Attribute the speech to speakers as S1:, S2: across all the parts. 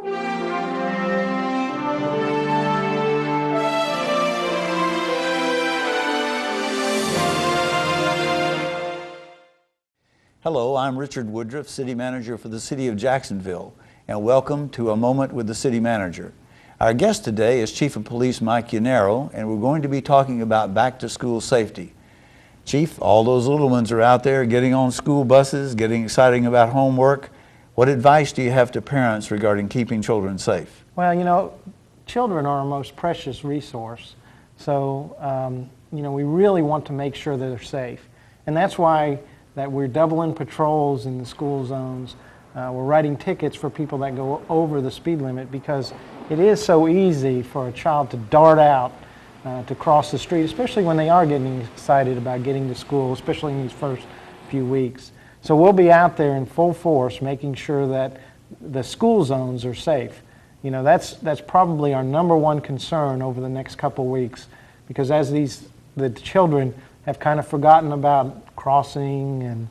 S1: Hello, I'm Richard Woodruff, City Manager for the City of Jacksonville, and welcome to A Moment with the City Manager. Our guest today is Chief of Police Mike Yaniero, and we're going to be talking about back-to-school safety. Chief, all those little ones are out there getting on school buses, getting excited about homework. What advice do you have to parents regarding keeping children safe?
S2: Well, you know, children are our most precious resource, so you know, we really want to make sure that they're safe, and that's why that we're doubling patrols in the school zones. We're writing tickets for people that go over the speed limit, because it is so easy for a child to dart out to cross the street, especially when they are getting excited about getting to school, especially in these first few weeks. So we'll be out there in full force making sure that the school zones are safe. You know, that's probably our #1 concern over the next couple weeks, because as the children have kind of forgotten about crossing and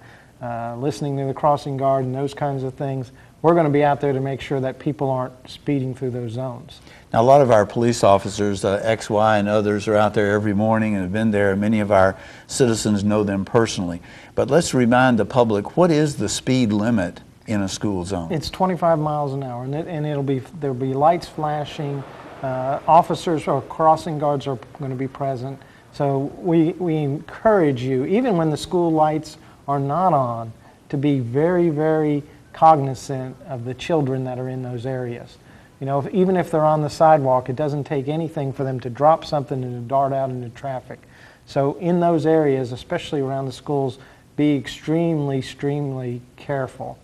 S2: listening to the crossing guard and those kinds of things, we're going to be out there to make sure that people aren't speeding through those zones.
S1: Now, a lot of our police officers, XY and others, are out there every morning and have been there. Many of our citizens know them personally. But let's remind the public, what is the speed limit in a school zone?
S2: It's 25 miles an hour, and there'll be lights flashing. Officers or crossing guards are going to be present. So we encourage you, even when the school lights are not on, to be very, very cognizant of the children that are in those areas. You know, even if they're on the sidewalk, it doesn't take anything for them to drop something and to dart out into traffic. So in those areas, especially around the schools, be extremely, extremely careful.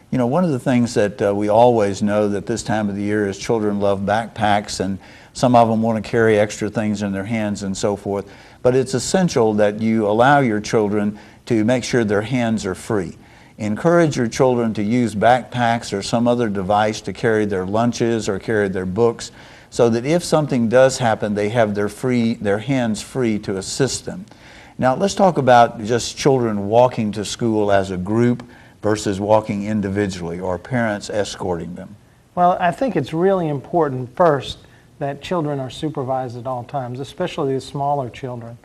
S1: You know, one of the things that we always know that this time of the year is children love backpacks, and some of them want to carry extra things in their hands and so forth. But it's essential that you allow your children to make sure their hands are free. Encourage your children to use backpacks or some other device to carry their lunches or carry their books, so that if something does happen, they have their hands free to assist them. Now, let's talk about just children walking to school as a group versus walking individually, or parents escorting them.
S2: Well, I think it's really important first that children are supervised at all times, especially the smaller children.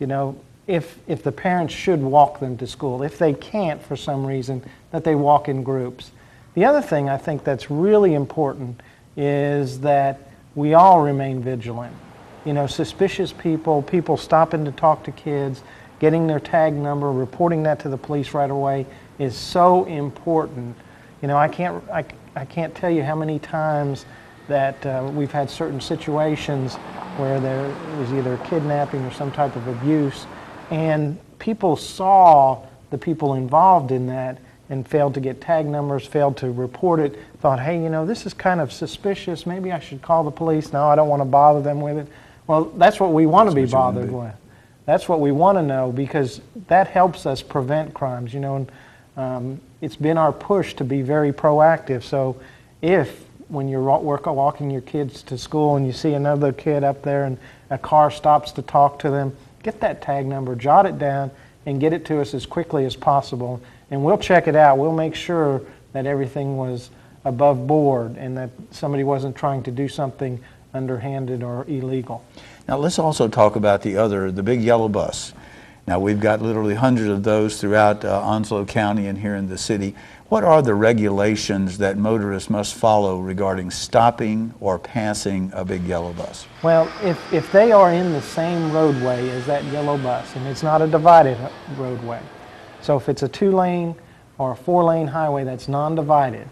S2: You know, if the parents should walk them to school, if they can't for some reason, that they walk in groups. The other thing I think that's really important is that we all remain vigilant. You know, suspicious people stopping to talk to kids, getting their tag number, reporting that to the police right away is so important. You know, I can't tell you how many times that we've had certain situations where there was either kidnapping or some type of abuse, and people saw the people involved in that and failed to get tag numbers, failed to report it, thought, hey, you know, this is kind of suspicious, maybe I should call the police. No, I don't want to bother them with it. Well, that's what we want to be bothered with. That's what we want to know, because that helps us prevent crimes, you know. And it's been our push to be very proactive. So if, when you're walking your kids to school and you see another kid up there and a car stops to talk to them, get that tag number, jot it down, and get it to us as quickly as possible. And we'll check it out. We'll make sure that everything was above board and that somebody wasn't trying to do something underhanded or illegal.
S1: Now, let's also talk about the big yellow bus. Now, we've got literally hundreds of those throughout Onslow County and here in the city. What are the regulations that motorists must follow regarding stopping or passing a big yellow bus?
S2: Well, if they are in the same roadway as that yellow bus, and it's not a divided roadway, so if it's a 2-lane or a 4-lane highway that's non-divided,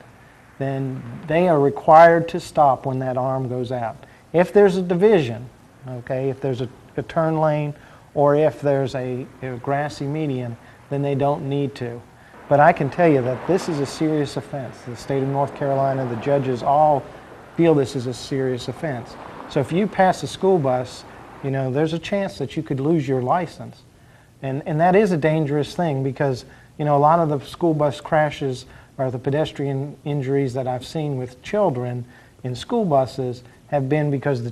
S2: then they are required to stop when that arm goes out. If there's a division, okay, if there's a turn lane, or if there's a grassy median, then they don't need to. But I can tell you that this is a serious offense. The state of North Carolina, the judges all feel this is a serious offense. So if you pass a school bus, you know, there's a chance that you could lose your license. And that is a dangerous thing, because, you know, a lot of the school bus crashes or the pedestrian injuries that I've seen with children in school buses have been because the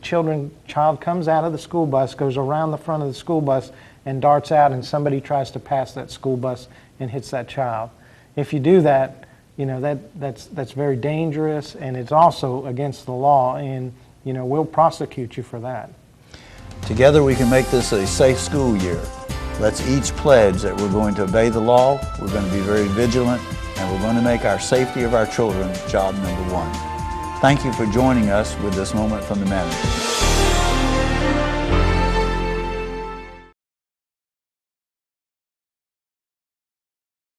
S2: child comes out of the school bus, goes around the front of the school bus and darts out, and somebody tries to pass that school bus and hits that child. If you do that, you know, that's very dangerous, and it's also against the law, and, you know, we'll prosecute you for that.
S1: Together we can make this a safe school year. Let's each pledge that we're going to obey the law, we're going to be very vigilant, and we're going to make our safety of our children job number one. Thank you for joining us with this moment from the manager.